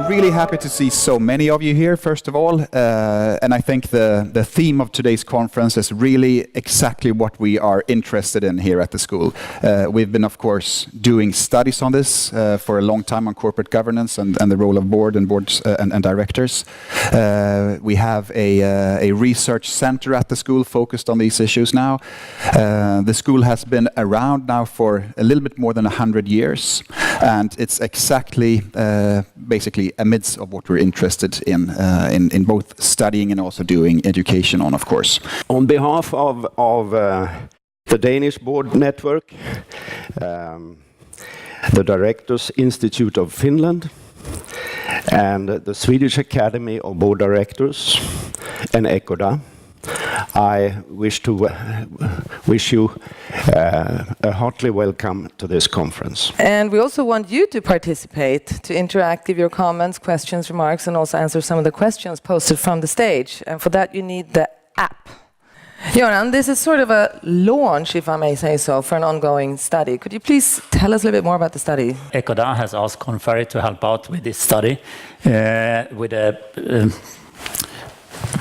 really happy to see so many of you here, first of all. And I think the theme of today's conference is really exactly what we are interested in here at the school. We've been, of course, doing studies on this for a long time on corporate governance and the role of boards and directors. We have a research center at the school focused on these issues now. The school has been around now for a little bit more than 100 years, and it's exactly basically amidst of what we're interested in both studying and also doing education on, of course. On behalf of the Danish Board Network, the Directors Institute of Finland, and the Swedish Academy of Board Directors, and ecoDa, I wish to wish you a heartily welcome to this conference. And we also want you to participate, to interact, give your comments, questions, remarks, and also answer some of the questions posted from the stage. And for that you need the app. Göran, this is sort of a launch, if I may say so, for an ongoing study. Could you please tell us a little bit more about the study? ecoDa has asked Konferensen to help out with this study with a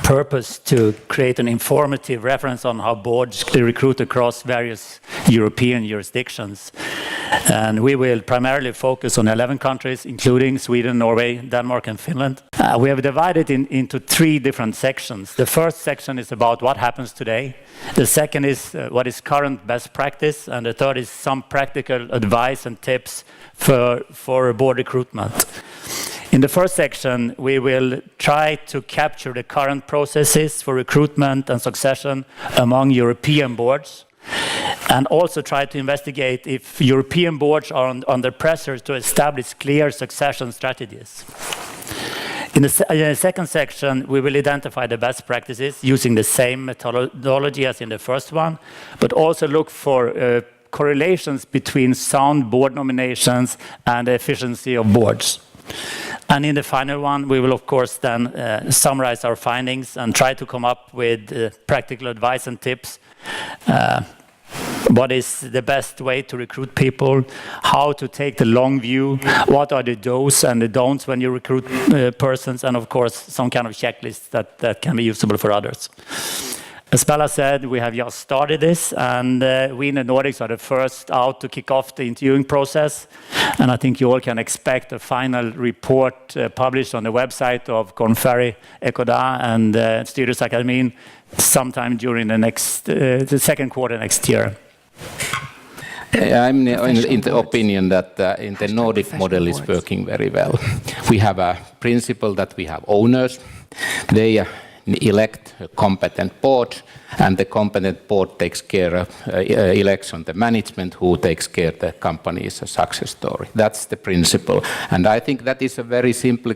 purpose to create an informative reference on how boards recruit across various European jurisdictions. And we will primarily focus on 11 countries, including Sweden, Norway, Denmark, and Finland. We have divided into 3 different sections. The first section is about what happens today. The second is what is current best practice. And the third is some practical advice and tips for board recruitment. In the first section, we will try to capture the current processes for recruitment and succession among European boards, and also try to investigate if European boards are under pressure to establish clear succession strategies. In the second section, we will identify the best practices using the same methodology as in the first one, but also look for correlations between sound board nominations and the efficiency of boards. And in the final one, we will of course then summarize our findings and try to come up with practical advice and tips. What is the best way to recruit people, how to take the long view, what are the do's and the don'ts when you recruit persons, and of course some kind of checklist that can be usable for others. As Bella said, we have just started this, and we in the Nordics are the first out to kick off the interviewing process. And I think you all can expect a final report published on the website of Konferensen, ecoDa, and Styrelseakademien sometime during the second quarter next year. I'm in the opinion that in the Nordic model is working very well. We have a principle that we have owners. They elect a competent board, and the competent board takes care of election the management, who takes care of the company's success story. That's the principle, and I think that is a very simple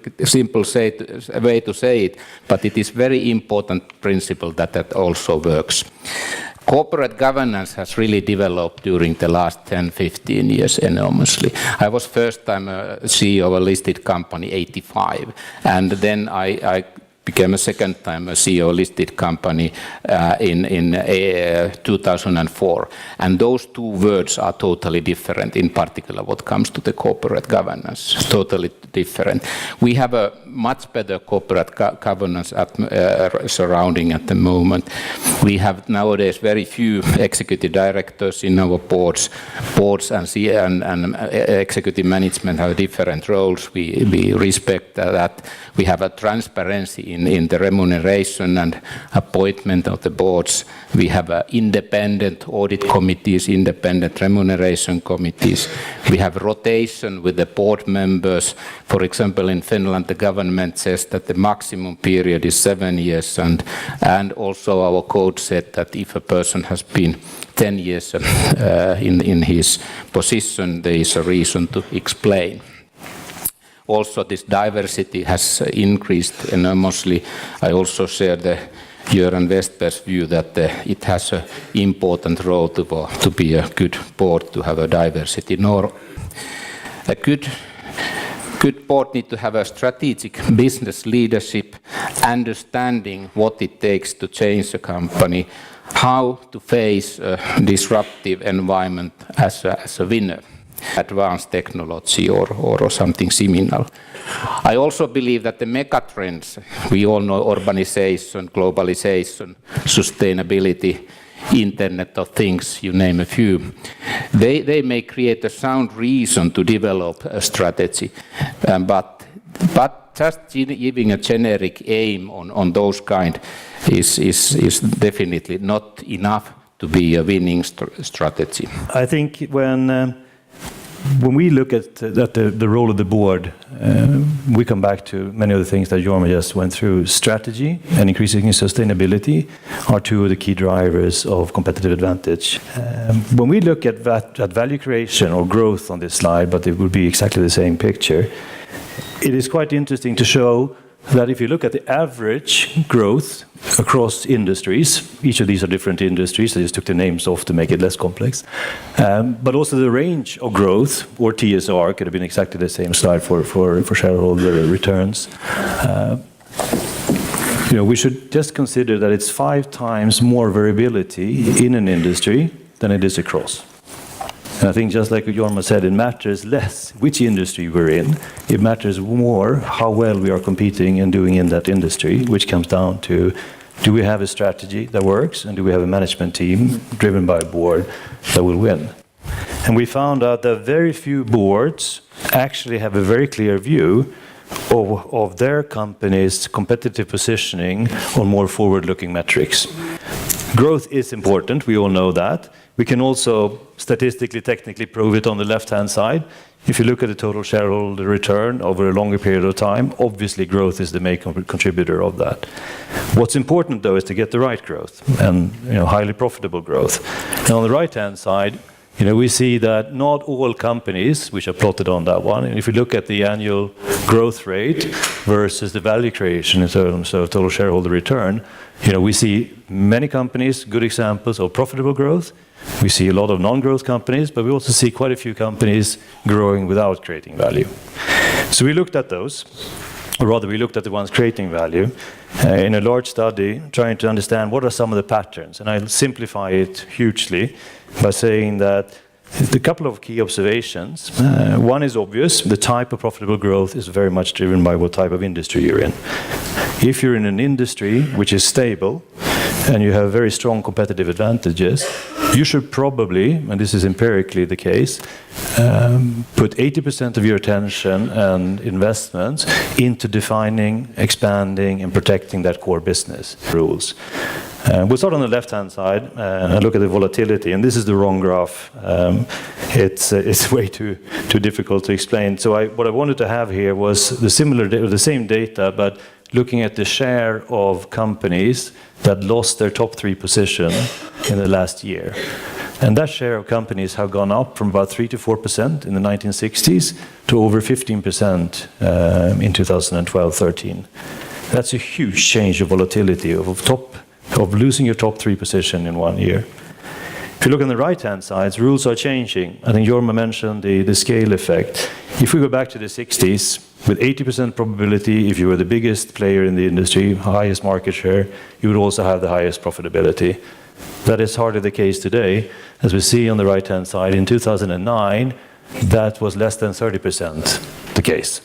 way to say it, but it is very important principle that also works. Corporate governance has really developed during the last 10-15 years enormously. I was first time a CEO of a listed company, 1985, and then I became a second time a CEO listed company in 2004. And those 2 words are totally different, in particular what comes to the corporate governance, totally different. We have a much better corporate governance surrounding at the moment. We have nowadays very few executive directors in our boards. Boards and executive management have different roles. We respect that. We have a transparency in the remuneration and appointment of the boards. We have independent audit committees, independent remuneration committees. We have rotation with the board members. For example, in Finland, the government says that the maximum period is 7 years, and also our code said that if a person has been 10 years in his position, there is a reason to explain. Also, this diversity has increased enormously. I also share the Göran Westberg's view that it has an important role to be a good board, to have a diversity. Nor a good board needs to have a strategic business leadership, understanding what it takes to change a company, how to face a disruptive environment as a winner. advanced technology or something similar. I also believe that the megatrends, we all know urbanization, globalization, sustainability, Internet of Things, you name a few, they may create a sound reason to develop a strategy, but just giving a generic aim on those kind is definitely not enough to be a winning strategy. I think when we look at the role of the board, we come back to many of the things that Jorma just went through. Strategy and increasing sustainability are two of the key drivers of competitive advantage. When we look at value creation or growth on this slide, but it would be exactly the same picture, it is quite interesting to show that if you look at the average growth across industries, each of these are different industries, I just took the names off to make it less complex, but also the range of growth, or TSR, could have been exactly the same slide for shareholder returns. We should just consider that it's 5 times more variability in an industry than it is across. And I think just like Jorma said, it matters less which industry we're in. It matters more how well we are competing and doing in that industry, which comes down to, do we have a strategy that works, and do we have a management team driven by a board that will win? And we found out that very few boards actually have a very clear view of their company's competitive positioning on more forward-looking metrics. Growth is important, we all know that. We can also statistically, technically prove it on the left-hand side. If you look at the total shareholder return over a longer period of time, obviously growth is the main contributor of that. What's important, though, is to get the right growth and highly profitable growth. And on the right-hand side, we see that not all companies, which are plotted on that one, and if you look at the annual growth rate versus the value creation in terms of total shareholder return, we see many companies, good examples of profitable growth. We see a lot of non-growth companies, but we also see quite a few companies growing without creating value. So we looked at those, or rather we looked at the ones creating value in a large study, trying to understand what are some of the patterns. And I'll simplify it hugely by saying that a couple of key observations. One is obvious. The type of profitable growth is very much driven by what type of industry you're in. If you're in an industry which is stable and you have very strong competitive advantages, you should probably, and this is empirically the case, put 80% of your attention and investments into defining, expanding, and protecting that core business rules. We'll start on the left-hand side and look at the volatility, and this is the wrong graph. It's way too difficult to explain. So what I wanted to have here was the same data, but looking at the share of companies that lost their top 3 position in the last year. And that share of companies have gone up from about 3 to 4% in the 1960s to over 15% in 2012-13. That's a huge change of volatility of losing your top 3 position in 1 year. If you look on the right-hand side, rules are changing. I think Jorma mentioned the scale effect. If we go back to the 60s, with 80% probability, if you were the biggest player in the industry, highest market share, you would also have the highest profitability. That is hardly the case today. As we see on the right-hand side, in 2009, that was less than 30% the case,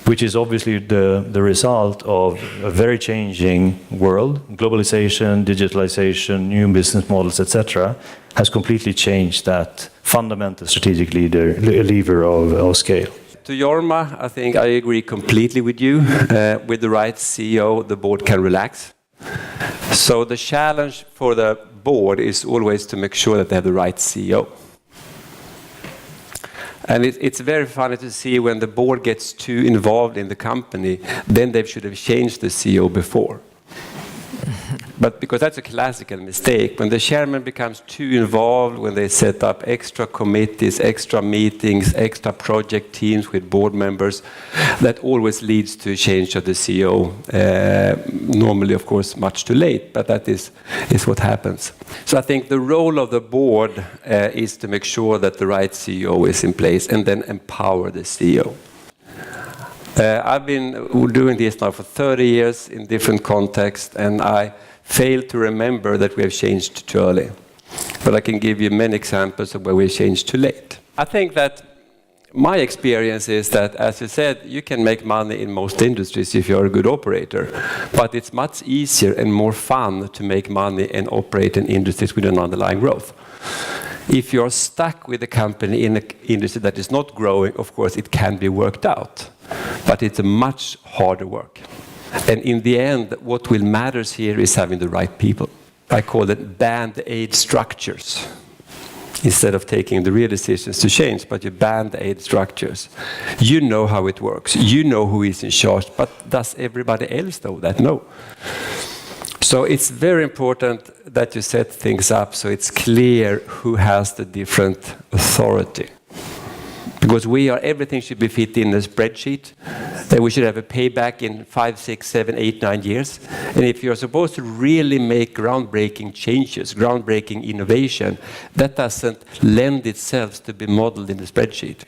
which is obviously the result of a very changing world. Globalization, digitalization, new business models, etc., has completely changed that fundamental strategic lever of scale. To Jorma, I think I agree completely with you. With the right CEO, the board can relax. So the challenge for the board is always to make sure that they have the right CEO. And it's very funny to see when the board gets too involved in the company, then they should have changed the CEO before. But because that's a classical mistake, when the chairman becomes too involved, when they set up extra committees, extra meetings, extra project teams with board members, that always leads to a change of the CEO. Normally, of course, much too late, but that is what happens. So I think the role of the board is to make sure that the right CEO is in place and then empower the CEO. I've been doing this now for 30 years in different contexts, and I fail to remember that we have changed too early. But I can give you many examples of where we changed too late. I think that my experience is that, as you said, you can make money in most industries if you're a good operator, but it's much easier and more fun to make money and operate in industries with an underlying growth. If you're stuck with a company in an industry that is not growing, of course, it can be worked out, but it's a much harder work. And in the end, what will matter here is having the right people. I call it band-aid structures. Instead of taking the real decisions to change, but you band-aid structures. You know how it works. You know who is in charge, but does everybody else know that? No. So it's very important that you set things up so it's clear who has the different authority. Because everything should be fit in a spreadsheet. Then we should have a payback in 5, 6, 7, 8, 9 years. And if you're supposed to really make groundbreaking changes, groundbreaking innovation, that doesn't lend itself to be modeled in the spreadsheet.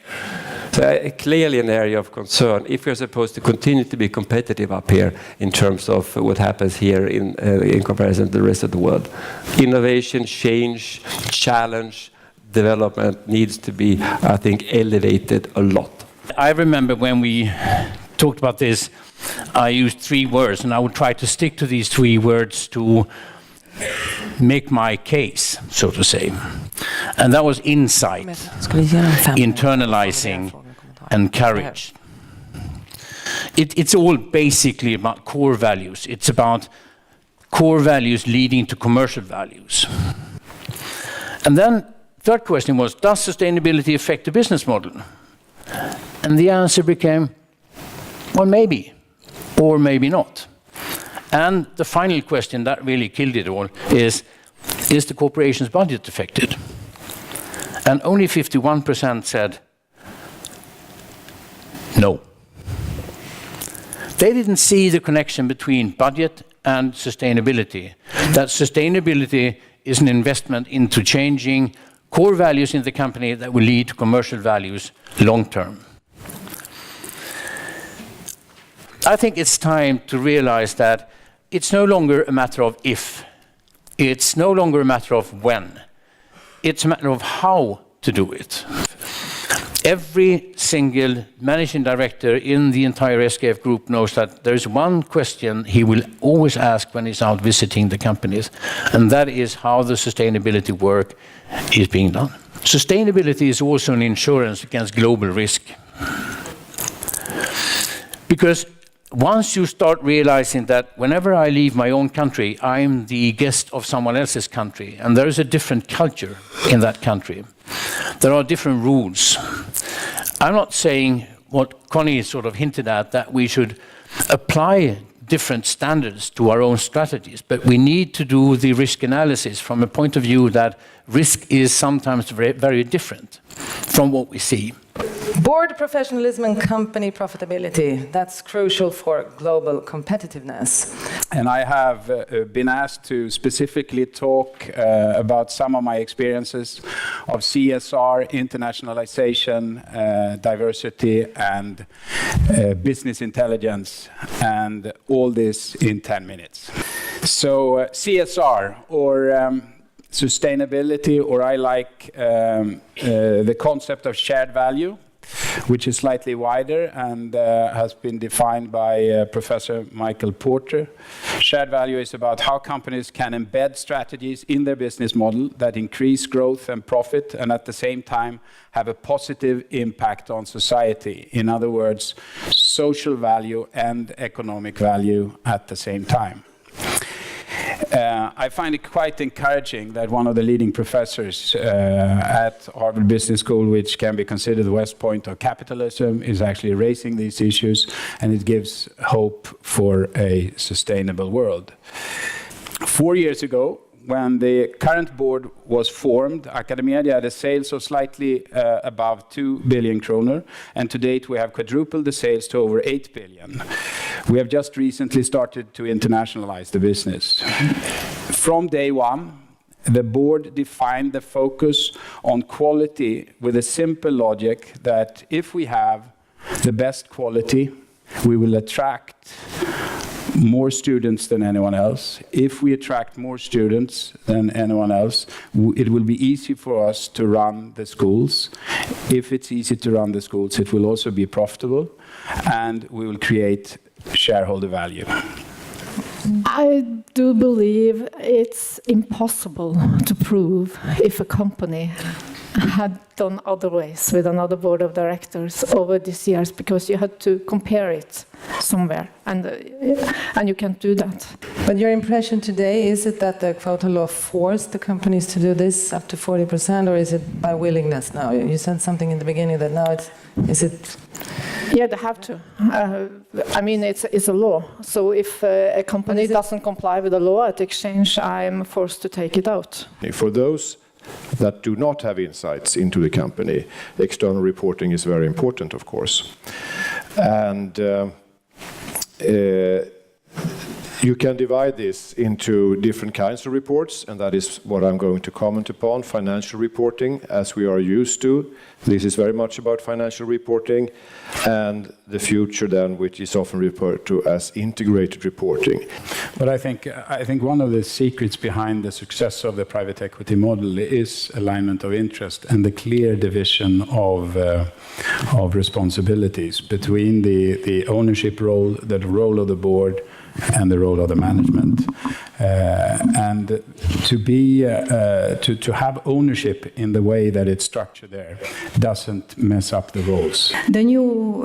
So clearly an area of concern if you're supposed to continue to be competitive up here in terms of what happens here in comparison to the rest of the world. Innovation, change, challenge, development needs to be, I think, elevated a lot. I remember when we talked about this, I used 3 words, and I would try to stick to these 3 words to make my case, so to say. And that was insight, internalizing, and courage. It's all basically about core values. It's about core values leading to commercial values. And then third question was, does sustainability affect the business model? And the answer became, well, maybe, or maybe not. And the final question that really killed it all is the corporation's budget affected? And only 51% said no. They didn't see the connection between budget and sustainability. That sustainability is an investment into changing core values in the company that will lead to commercial values long term. I think it's time to realize that it's no longer a matter of if. It's no longer a matter of when. It's a matter of how to do it. Every single managing director in the entire SKF group knows that there is one question he will always ask when he's out visiting the companies, and that is how the sustainability work is being done. Sustainability is also an insurance against global risk. Because once you start realizing that whenever I leave my own country, I'm the guest of someone else's country, and there is a different culture in that country. There are different rules. I'm not saying what Connie sort of hinted at, that we should apply different standards to our own strategies, but we need to do the risk analysis from a point of view that risk is sometimes very, very different from what we see. Board professionalism and company profitability, that's crucial for global competitiveness. And I have been asked to specifically talk about some of my experiences of CSR, internationalization, diversity, and business intelligence, and all this in 10 minutes. So CSR, or sustainability, or I like the concept of shared value, which is slightly wider and has been defined by Professor Michael Porter. Shared value is about how companies can embed strategies in their business model that increase growth and profit, and at the same time have a positive impact on society. In other words, social value and economic value at the same time. I find it quite encouraging that one of the leading professors at Harvard Business School, which can be considered the West Point of capitalism, is actually raising these issues, and it gives hope for a sustainable world. 4 years ago, when the current board was formed, Academedia had a sales of slightly above 2 billion kronor, and to date we have quadrupled the sales to over 8 billion. We have just recently started to internationalize the business. From day one, the board defined the focus on quality with a simple logic that if we have the best quality, we will attract more students than anyone else. If we attract more students than anyone else, it will be easy for us to run the schools. If it's easy to run the schools, it will also be profitable, and we will create shareholder value. I do believe it's impossible to prove if a company had done other ways with another board of directors over these years, because you had to compare it somewhere, and you can't do that. But your impression today, is it that the quota law forced the companies to do this up to 40%, or is it by willingness now? You said something in the beginning that now is it? Yeah, they have to. I mean, it's a law. So if a company doesn't comply with the law at exchange, I'm forced to take it out. For those that do not have insights into the company, external reporting is very important, of course. And you can divide this into different kinds of reports, and that is what I'm going to comment upon. Financial reporting, as we are used to. This is very much about financial reporting, and the future then, which is often referred to as integrated reporting. But I think one of the secrets behind the success of the private equity model is alignment of interest and the clear division of responsibilities between the ownership role, the role of the board, and the role of the management, and to have ownership in the way that it's structured there doesn't mess up the roles. The new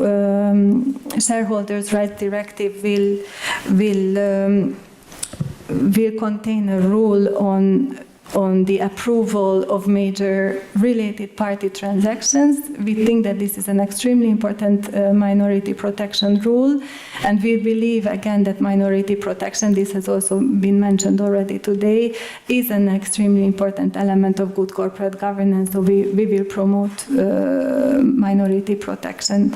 shareholders' rights directive will contain a rule on the approval of major related party transactions. We think that this is an extremely important minority protection rule, and we believe again that minority protection, this has also been mentioned already today, is an extremely important element of good corporate governance. So we will promote minority protection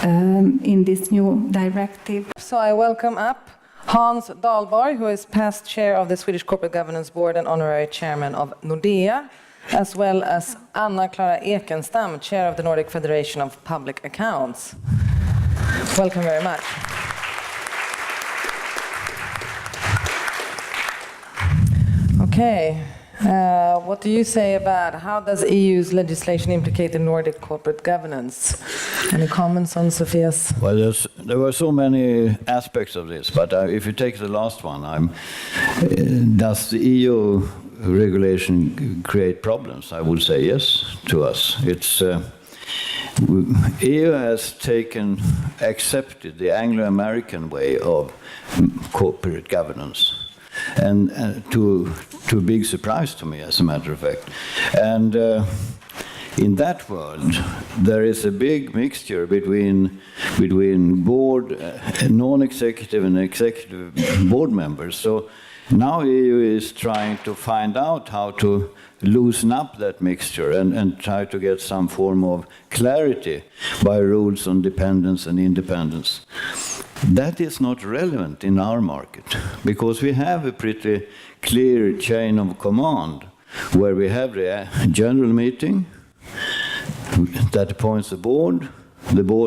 in this new directive. So I welcome up Hans Dahlborg, who is past chair of the Swedish Corporate Governance Board and honorary chairman of Nordea, as well as Anna-Clara Ekenstam, chair of the Nordic Federation of Public Accounts. Welcome very much. Okay. What do you say about how does EU's legislation implicate the Nordic corporate governance? Any comments on Sofia's? Well, there were so many aspects of this, but if you take the last one, does the EU regulation create problems? I would say yes to us. It's EU has accepted the Anglo-American way of corporate governance. And to a big surprise to me, as a matter of fact. And in that world, there is a big mixture between board, non-executive and executive board members. So now EU is trying to find out how to loosen up that mixture and try to get some form of clarity by rules on dependence and independence. That is not relevant in our market, because we have a pretty clear chain of command where we have the general meeting that appoints the board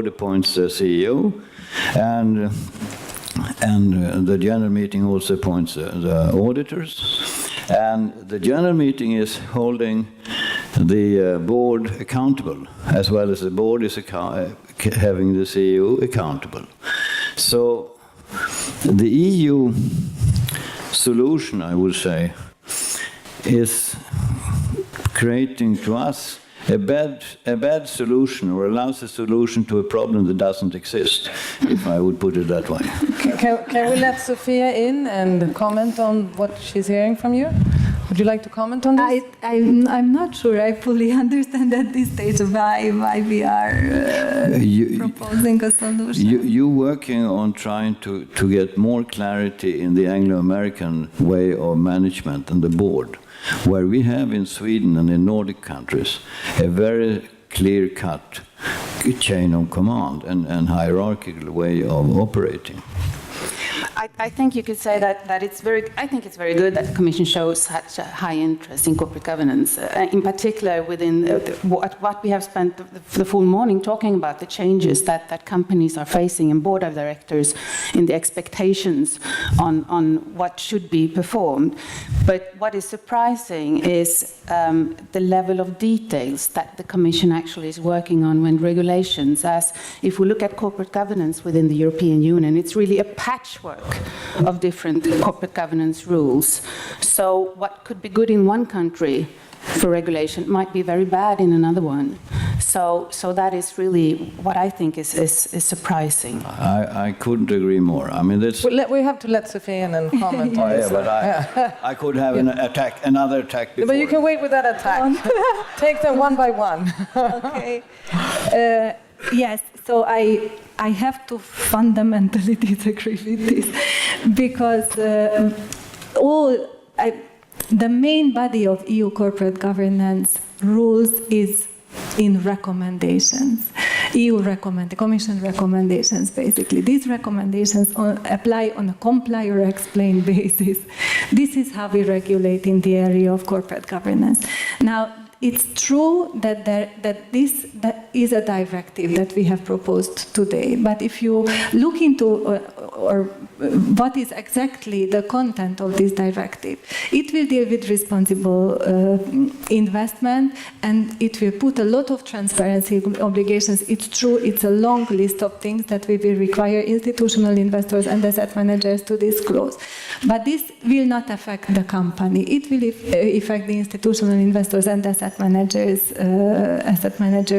appoints the CEO, and the general meeting also appoints the auditors, and the general meeting is holding the board accountable, as well as the board is having the CEO accountable. So the EU solution, I would say, is creating to us a bad solution, or allows a solution to a problem that doesn't exist, if I would put it that way. Can we let Sofia in and comment on what she's hearing from you? Would you like to comment on this? I'm not sure I fully understand at this stage why we are proposing a solution. You're working on trying to get more clarity in the Anglo-American way of management and the board, where we have in Sweden and in Nordic countries a very clear-cut chain of command and hierarchical way of operating. I think you could say that it's very. I think it's very good that the Commission shows such a high interest in corporate governance, in particular within what we have spent the full morning talking about, the changes that companies are facing in board of directors, in the expectations on what should be performed. But what is surprising is the level of details that the Commission actually is working on when regulations. As if we look at corporate governance within the European Union, it's really a patchwork of different corporate governance rules. So what could be good in one country for regulation might be very bad in another one. So that is really what I think is surprising. I couldn't agree more. I mean, that's... We have to let Sophie in and comment on this. But I could have another attack before. But you can wait with that attack. Take them one by one. Okay. Yes, so I have to fundamentally disagree with this, because the main body of EU corporate governance rules is in recommendations, Commission recommendations, basically. These recommendations apply on a comply or explain basis. This is how we regulate in the area of corporate governance. Now, it's true that that is a directive that we have proposed today. But if you look into what is exactly the content of this directive, it will deal with responsible investment, and it will put a lot of transparency obligations. It's true, it's a long list of things that we will require institutional investors and asset managers to disclose. But this will not affect the company. It will affect the institutional investors and asset manager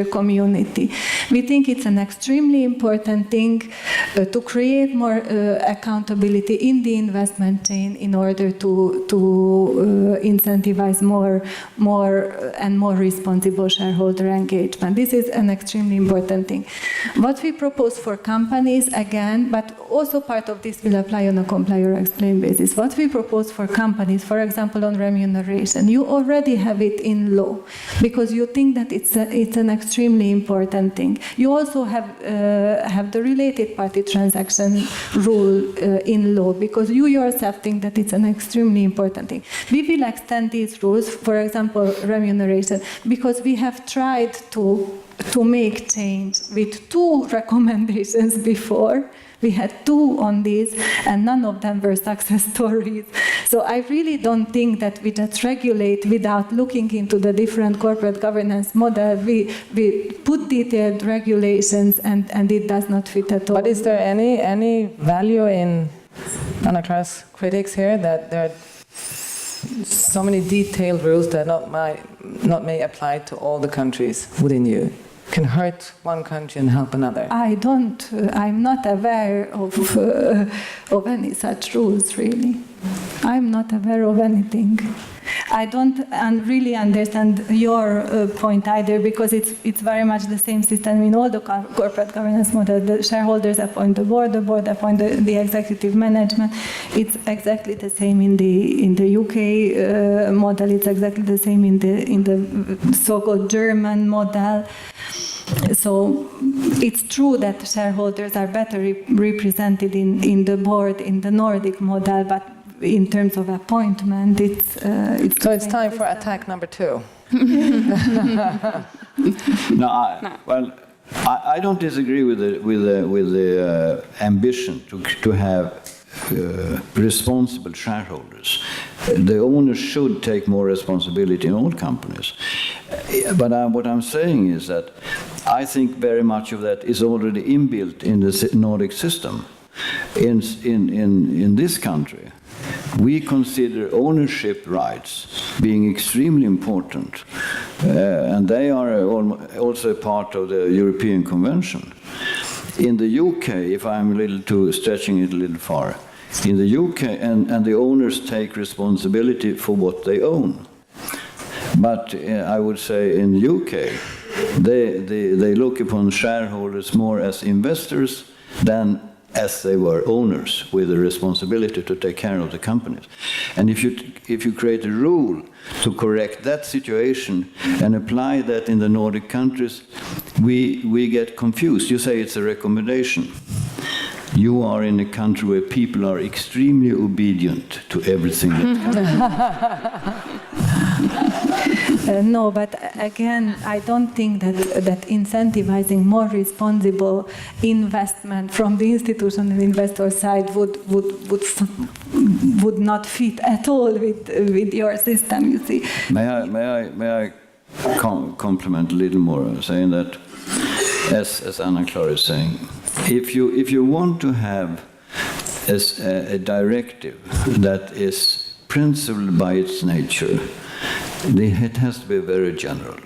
community. We think it's an extremely important thing to create more accountability in the investment chain in order to incentivize more and more responsible shareholder engagement. This is an extremely important thing. What we propose for companies, again, but also part of this will apply on a comply or explain basis. What we propose for companies, for example, on remuneration, you already have it in law, because you think that it's an extremely important thing. You also have the related party transaction rule in law, because you yourself think that it's an extremely important thing. We will extend these rules, for example, remuneration, because we have tried to make change with 2 recommendations before. We had 2 on this, and none of them were success stories. So I really don't think that we just regulate without looking into the different corporate governance model. We put detailed regulations, and it does not fit at all. But is there any value in Anna-Clara's critics here that there are so many detailed rules that not may apply to all the countries within EU? Can hurt one country and help another? I'm not aware of any such rules, really. I'm not aware of anything. I don't really understand your point either, because it's very much the same system in all the corporate governance models. The shareholders appoint the board appoint the executive management. It's exactly the same in the UK model. It's exactly the same in the so-called German model. So it's true that shareholders are better represented in the board in the Nordic model, but in terms of appointment, it's so it's time for attack number 2. I don't disagree with the ambition to have responsible shareholders. The owners should take more responsibility in all companies. But what I'm saying is that I think very much of that is already inbuilt in the Nordic system. In this country, we consider ownership rights being extremely important, and they are also a part of the European Convention. In the UK, if I'm stretching it a little far, in the UK, and the owners take responsibility for what they own. But I would say in the UK, they look upon shareholders more as investors than as they were owners with the responsibility to take care of the companies. And if you create a rule to correct that situation and apply that in the Nordic countries, we get confused. You say it's a recommendation. you are in a country where people are extremely obedient to everything that No, but again, I don't think that incentivizing more responsible investment from the institutional investor side would not fit at all with your system, you see. May I compliment a little more, saying that, as Anna-Clara is saying, if you want to have a directive that is principled by its nature, it has to be very general.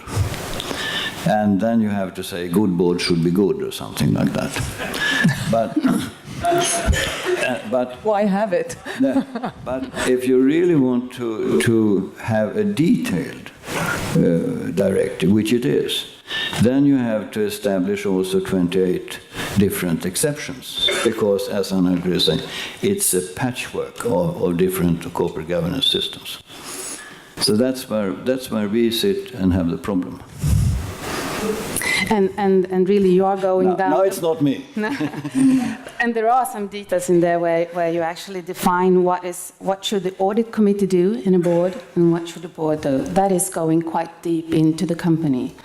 And then you have to say good board should be good or something like that. But why have it? But if you really want to have a detailed directive, which it is, then you have to establish also 28 different exceptions, because, as Anna is saying, it's a patchwork of different corporate governance systems. So that's where we sit and have the problem. And really you are going down. No, it's not me. And there are some details in there where you actually define what should the audit committee do in a board and what should the board do. That is going quite deep into the company,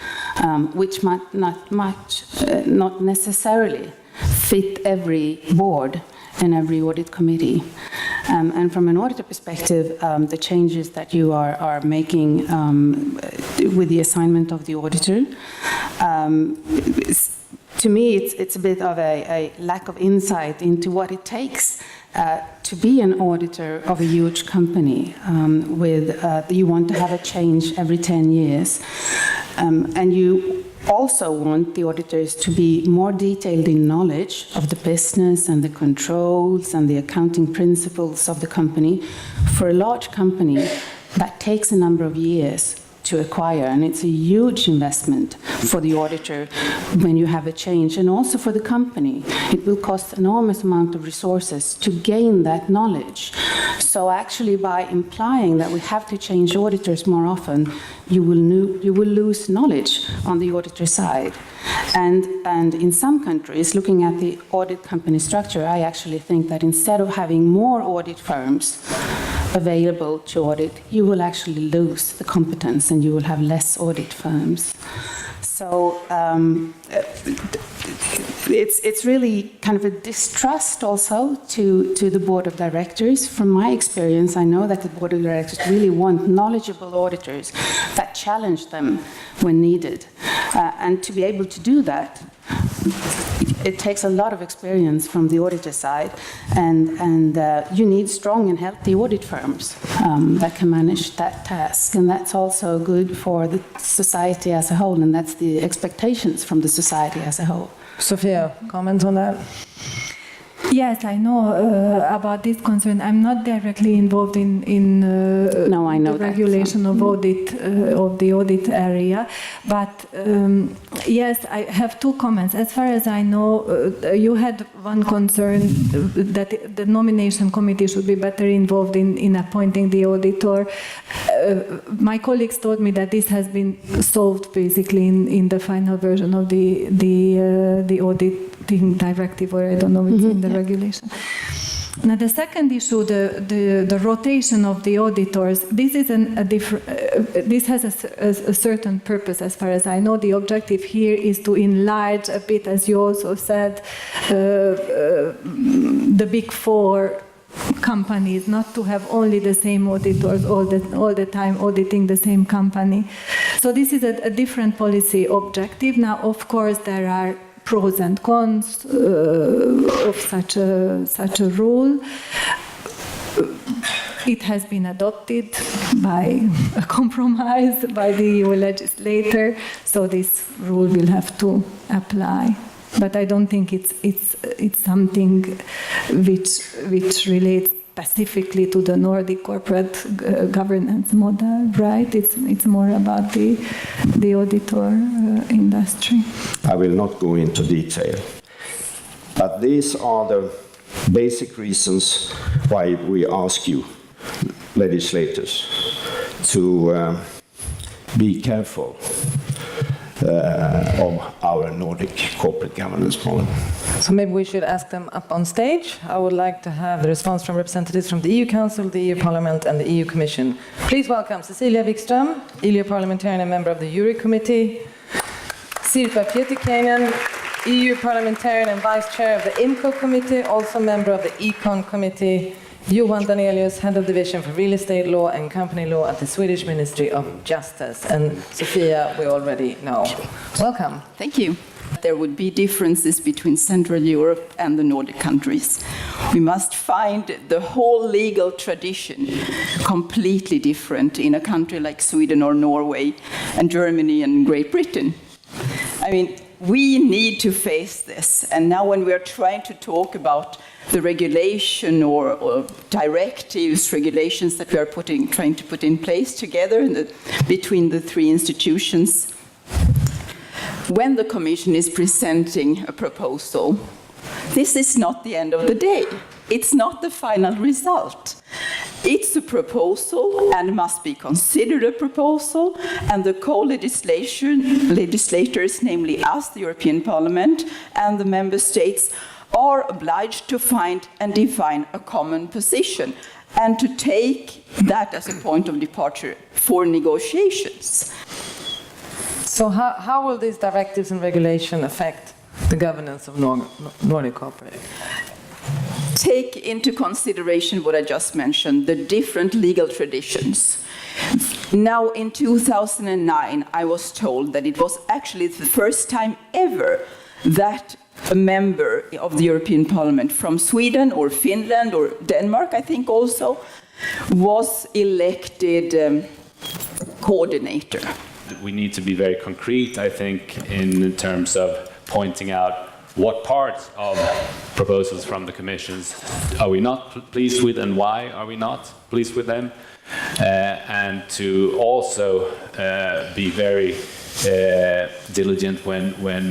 which might not necessarily fit every board and every audit committee. And from an auditor perspective, the changes that you are making with the assignment of the auditor, to me, it's a bit of a lack of insight into what it takes to be an auditor of a huge company. You want to have a change every 10 years, and you also want the auditors to be more detailed in knowledge of the business and the controls and the accounting principles of the company. For a large company, that takes a number of years to acquire, and it's a huge investment for the auditor when you have a change, and also for the company. It will cost enormous amount of resources to gain that knowledge. So actually, by implying that we have to change auditors more often, you will lose knowledge on the auditor side. And in some countries, looking at the audit company structure, I actually think that instead of having more audit firms available to audit, you will actually lose the competence and you will have less audit firms. So it's really kind of a distrust also to the board of directors. From my experience, I know that the board of directors really want knowledgeable auditors that challenge them when needed. And to be able to do that, it takes a lot of experience from the auditor side, and you need strong and healthy audit firms that can manage that task, and that's also good for the society as a whole, and that's the expectations from the society as a whole. Sophia, comment on that? Yes, I know about this concern. I'm not directly involved in the regulation of audit of the audit area, but yes, I have two comments. As far as I know, you had one concern that the nomination committee should be better involved in appointing the auditor. My colleagues told me that this has been solved basically in the final version of the auditing directive, or I don't know, it's in the regulation. Now, the second issue, the rotation of the auditors, this is this has a certain purpose, as far as I know. The objective here is to enlarge a bit, as you also said, the big four companies, not to have only the same auditors all the time auditing the same company. So this is a different policy objective. Now, of course, there are pros and cons of such a rule. It has been adopted by a compromise by the EU legislator, so this rule will have to apply. But I don't think it's something which relates specifically to the Nordic corporate governance model, right? It's more about the auditor industry. I will not go into detail, but these are the basic reasons why we ask you, legislators, to be careful of our Nordic corporate governance model. So maybe we should ask them up on stage. I would like to have the response from representatives from the EU Council, the EU Parliament and the EU Commission. Please welcome Cecilia Wikström, EU parliamentarian and member of the Jury Committee, Sirpa Pietikainen, EU parliamentarian and vice chair of the IMCO Committee, also member of the Econ Committee, Johan Danelius, head of division for real estate law and company law at the Swedish Ministry of Justice. And Sofia, we already know. Welcome. Thank you. There would be differences between Central Europe and the Nordic countries. We must find the whole legal tradition completely different in a country like Sweden or Norway and Germany and Great Britain. I mean, we need to face this. And now when we are trying to talk about the regulation or directives, regulations that we are trying to put in place together between the three institutions, when the Commission is presenting a proposal, this is not the end of the day. It's not the final result. It's a proposal and must be considered a proposal, and the co-legislators, namely us, the European Parliament, and the Member States, are obliged to find and define a common position and to take that as a point of departure for negotiations. So how will these directives and regulation affect the governance of Nordic corporate? Take into consideration what I just mentioned, the different legal traditions. Now, in 2009, I was told that it was actually the first time ever that a member of the European Parliament from Sweden or Finland or Denmark, I think also, was elected coordinator. We need to be very concrete, I think, in terms of pointing out what parts of proposals from the Commissions are we not pleased with and why are we not pleased with them, and to also be very diligent when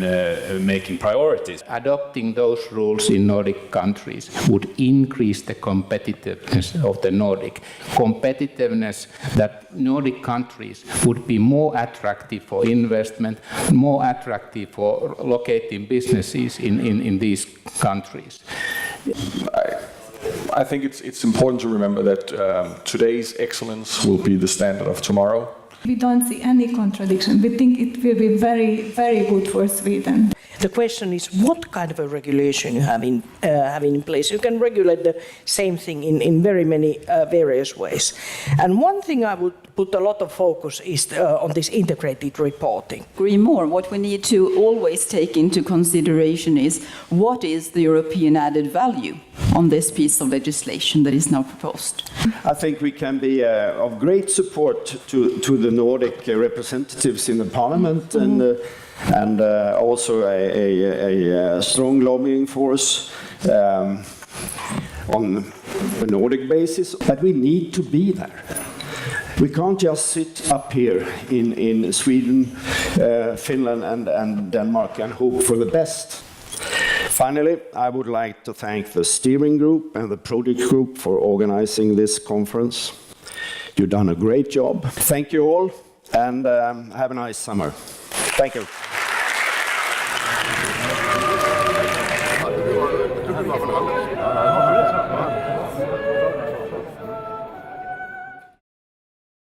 making priorities. Adopting those rules in Nordic countries would increase the competitiveness of the Nordic. Competitiveness that Nordic countries would be more attractive for investment, more attractive for locating businesses in these countries. I think it's important to remember that today's excellence will be the standard of tomorrow. We don't see any contradiction. We think it will be very, very good for Sweden. The question is what kind of a regulation you have in place. You can regulate the same thing in very many various ways. And one thing I would put a lot of focus is on this integrated reporting. Agree more. What we need to always take into consideration is what is the European added value on this piece of legislation that is now proposed. I think we can be of great support to the Nordic representatives in the Parliament and also a strong lobbying force on a Nordic basis. But we need to be there. We can't just sit up here in Sweden, Finland and Denmark and hope for the best. Finally, I would like to thank the steering group and the project group for organizing this conference. You've done a great job. Thank you all, and have a nice summer. Thank you.